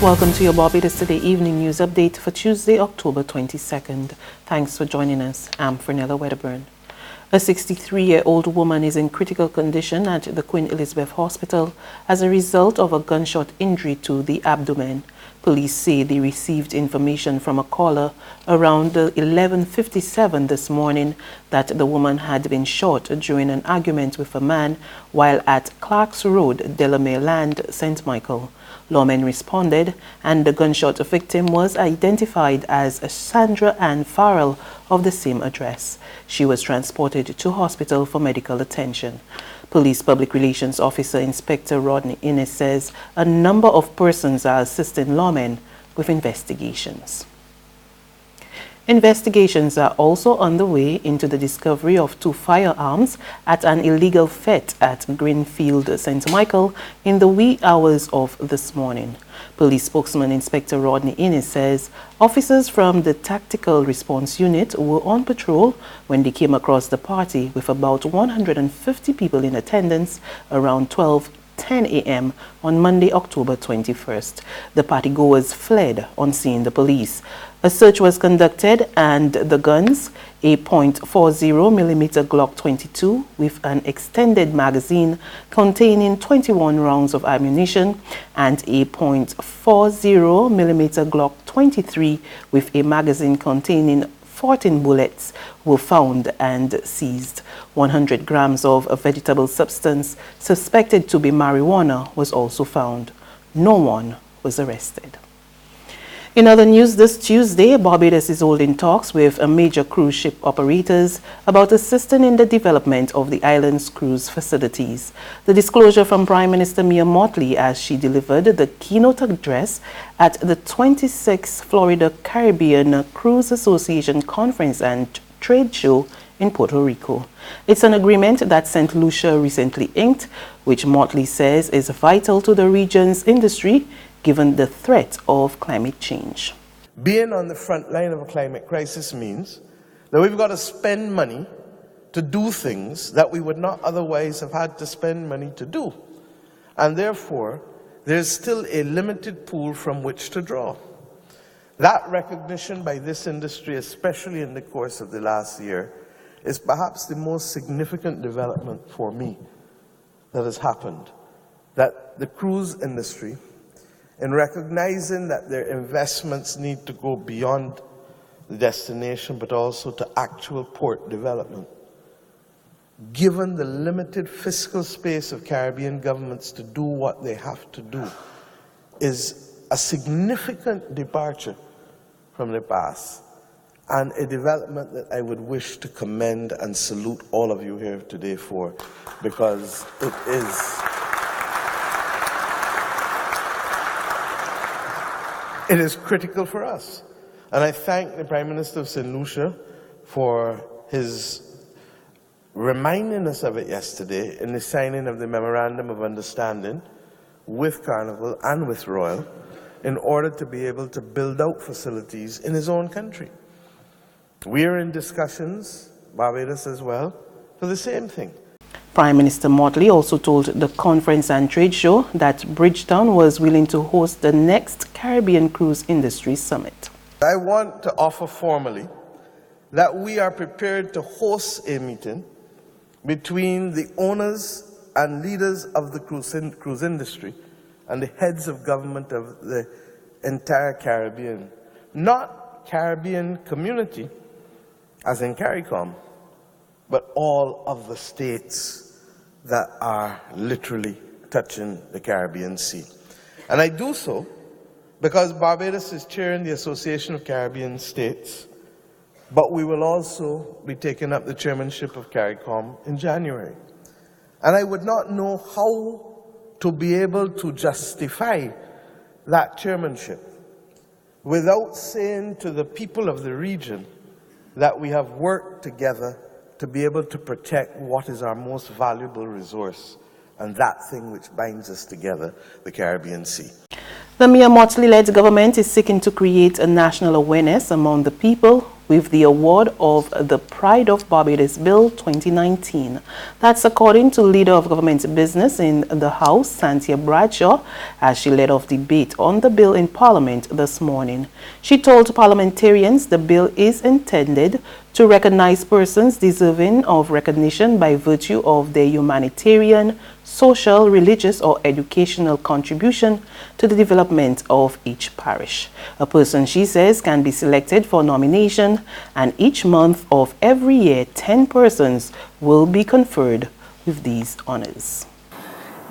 Welcome to your Barbados Today Evening News Update for Tuesday, October 22nd. Thanks for joining us. I'm Fernella Wedderburn. A 63-year-old woman is in critical condition at the Queen Elizabeth Hospital as a result of a gunshot injury to the abdomen. Police say they received information from a caller around 11:57 this morning that the woman had been shot during an argument with a man while at Clark's Road, Delamere Land, St. Michael. Lawmen responded, and the gunshot victim was identified as Sandra Ann Farrell of the same address. She was transported to hospital for medical attention. Police Public Relations Officer Inspector Rodney Innes says a number of persons are assisting lawmen with investigations. Investigations are also underway into the discovery of 2 firearms at an illegal fete at Greenfield, St. Michael in the wee hours of this morning. Police spokesman Inspector Rodney Innes says officers from the Tactical Response Unit were on patrol when they came across the party with about 150 people in attendance around 12:10 a.m. on Monday, October 21st. The partygoers fled on seeing the police. A search was conducted and the guns, a .40mm Glock 22 with an extended magazine containing 21 rounds of ammunition and a .40mm Glock 23 with a magazine containing 14 bullets were found and seized. 100 grams of a vegetable substance suspected to be marijuana was also found. No one was arrested. In other news, this Tuesday, Barbados is holding talks with major cruise ship operators about assisting in the development of the island's cruise facilities. The disclosure from Prime Minister Mia Mottley as she delivered the keynote address at the 26th Florida Caribbean Cruise Association Conference and Trade Show in Puerto Rico. It's an agreement that St. Lucia recently inked, which Mottley says is vital to the region's industry given the threat of climate change. Being on the front line of a climate crisis means that we've got to spend money to do things that we would not otherwise have had to spend money to do. And therefore, there's still a limited pool from which to draw. That recognition by this industry, especially in the course of the last year, is perhaps the most significant development for me that has happened. That the cruise industry, in recognizing that their investments need to go beyond the destination but also to actual port development, given the limited fiscal space of Caribbean governments to do what they have to do, is a significant departure from the past and a development that I would wish to commend and salute all of you here today for, because it is critical for us. And I thank the Prime Minister of St. Lucia for his reminding us of it yesterday in the signing of the Memorandum of Understanding with Carnival and with Royal in order to be able to build out facilities in his own country. We are in discussions, Barbados as well, for the same thing. Prime Minister Mottley also told the Conference and Trade Show that Bridgetown was willing to host the next Caribbean Cruise Industry Summit. I want to offer formally that we are prepared to host a meeting between the owners and leaders of the cruise industry and the heads of government of the entire Caribbean. Not Caribbean community, as in CARICOM, but all of the states that are literally touching the Caribbean Sea. And I do so because Barbados is chairing the Association of Caribbean States, but we will also be taking up the chairmanship of CARICOM in January. And I would not know how to be able to justify that chairmanship without saying to the people of the region that we have worked together to be able to protect what is our most valuable resource, and that thing which binds us together, the Caribbean Sea. The Mia Mottley-led government is seeking to create a national awareness among the people with the award of the Pride of Barbados Bill 2019. That's according to Leader of Government Business in the House, Cynthia Bradshaw, as she led off debate on the bill in Parliament this morning. She told parliamentarians the bill is intended to recognize persons deserving of recognition by virtue of their humanitarian, social, religious, or educational contribution to the development of each parish. A person, she says, can be selected for nomination, and each month of every year, 10 persons will be conferred with these honors.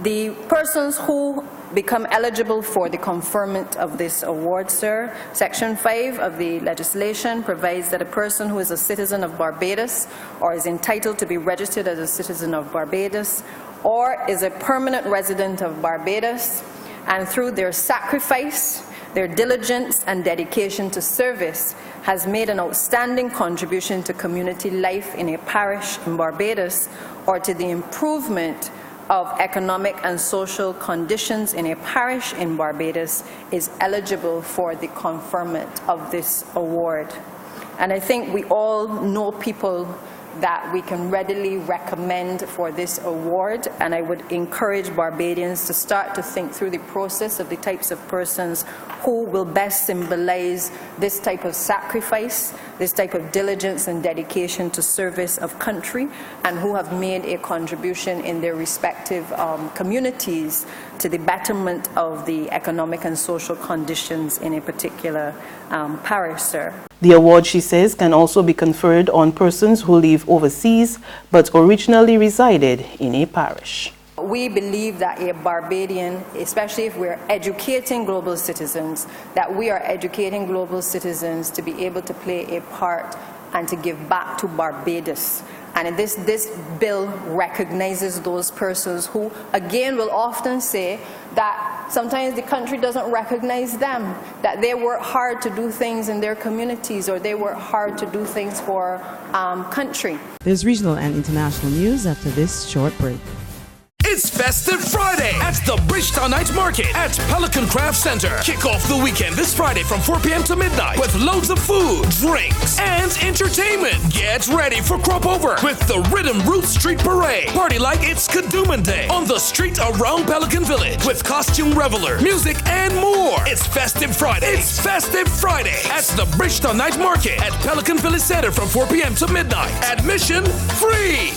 The persons who become eligible for the conferment of this award, sir, Section 5 of the legislation provides that a person who is a citizen of Barbados or is entitled to be registered as a citizen of Barbados or is a permanent resident of Barbados, and through their sacrifice, their diligence and dedication to service has made an outstanding contribution to community life in a parish in Barbados or to the improvement of economic and social conditions in a parish in Barbados is eligible for the conferment of this award. And I think we all know people that we can readily recommend for this award, and I would encourage Barbadians to start to think through the process of the types of persons who will best symbolize this type of sacrifice, this type of diligence and dedication to service of country, and who have made a contribution in their respective communities to the betterment of the economic and social conditions in a particular parish, sir. The award, she says, can also be conferred on persons who live overseas but originally resided in a parish. We believe that a Barbadian, especially if we're educating global citizens, that we are educating global citizens to be able to play a part and to give back to Barbados. And this bill recognizes those persons who, again, will often say that sometimes the country doesn't recognize them, that they work hard to do things in their communities or they work hard to do things for country. There's regional and international news after this short break. It's Festive Friday at the Bridgetown Night Market at Pelican Craft Center. Kick off the weekend this Friday from 4 p.m. to midnight with loads of food, drinks, and entertainment. Get ready for Crop Over with the Rhythm Roots Street Parade. Party like it's Kadooman Day on the street around Pelican Village with costume reveler, music, and more. It's Festive Friday. It's Festive Friday at the Bridgetown Night Market at Pelican Village Center from 4 p.m. to midnight. Admission free.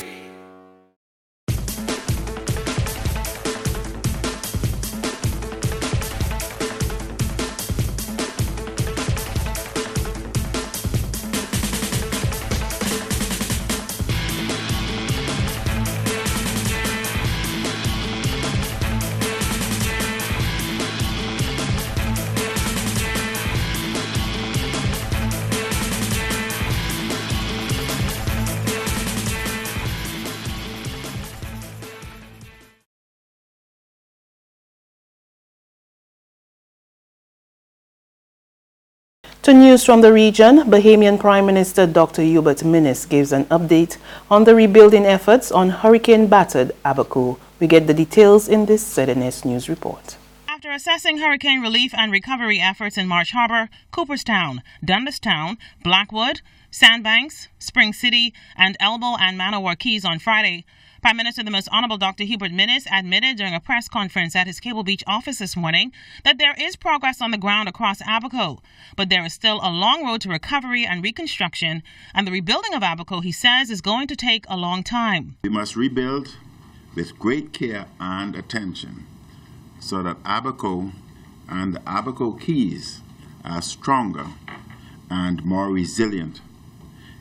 To news from the region, Bahamian Prime Minister Dr. Hubert Minnis gives an update on the rebuilding efforts on hurricane-battered Abaco. We get the details in this ZNS News report. After assessing hurricane relief and recovery efforts in Marsh Harbor, Cooperstown, Dundastown, Blackwood, Sandbanks, Spring City, and Elbow and Manowar Keys on Friday, Prime Minister the Most Honorable Dr. Hubert Minnis admitted during a press conference at his Cable Beach office this morning that there is progress on the ground across Abaco, but there is still a long road to recovery and reconstruction, and the rebuilding of Abaco, he says, is going to take a long time. We must rebuild with great care and attention so that Abaco and the Abaco Keys are stronger and more resilient,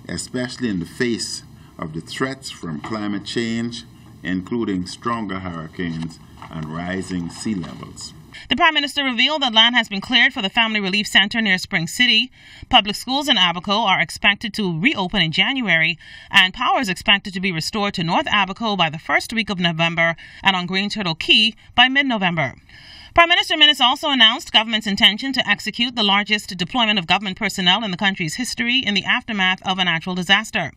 especially in the face of the threats from climate change, including stronger hurricanes and rising sea levels. The Prime Minister revealed that land has been cleared for the Family Relief Center near Spring City. Public schools in Abaco are expected to reopen in January, and power is expected to be restored to North Abaco by the first week of November and on Green Turtle Key by mid-November. Prime Minister Minnis also announced government's intention to execute the largest deployment of government personnel in the country's history in the aftermath of a natural disaster.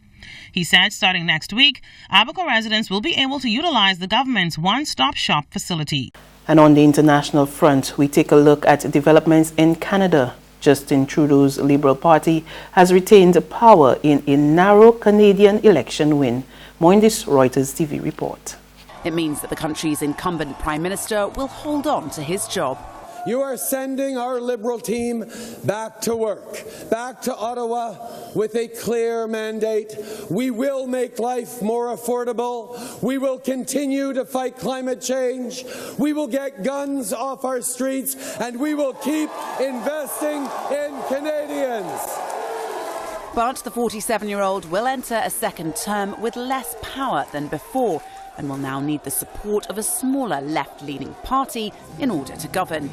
He said starting next week, Abaco residents will be able to utilize the government's one-stop-shop facility. And on the international front, we take a look at developments in Canada. Justin Trudeau's Liberal Party has retained power in a narrow Canadian election win. More in this Reuters TV report. It means that the country's incumbent Prime Minister will hold on to his job. You are sending our Liberal team back to work, back to Ottawa with a clear mandate. We will make life more affordable. We will continue to fight climate change. We will get guns off our streets, and we will keep investing in Canadians. But the 47-year-old will enter a second term with less power than before and will now need the support of a smaller left-leaning party in order to govern.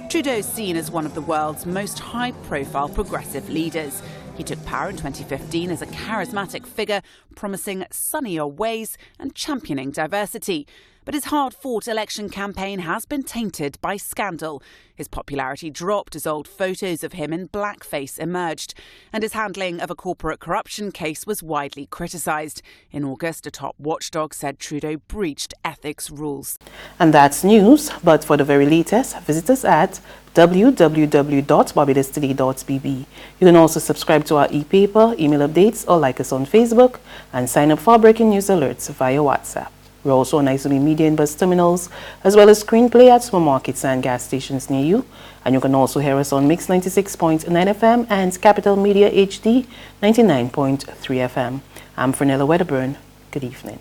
Trudeau is seen as one of the world's most high-profile progressive leaders. He took power in 2015 as a charismatic figure, promising sunnier ways and championing diversity. But his hard-fought election campaign has been tainted by scandal. His popularity dropped as old photos of him in blackface emerged, and his handling of a corporate corruption case was widely criticised. In August, a top watchdog said Trudeau breached ethics rules. And that's news, but for the very latest, visit us at www.barbadostoday.bb. You can also subscribe to our e-paper, email updates, or like us on Facebook, and sign up for breaking news alerts via WhatsApp. We're also on Izumi Media and bus terminals, as well as screenplay at supermarkets and gas stations near you. And you can also hear us on Mix 96.9 FM and Capital Media HD 99.3 FM. I'm Fernella Wedderburn. Good evening.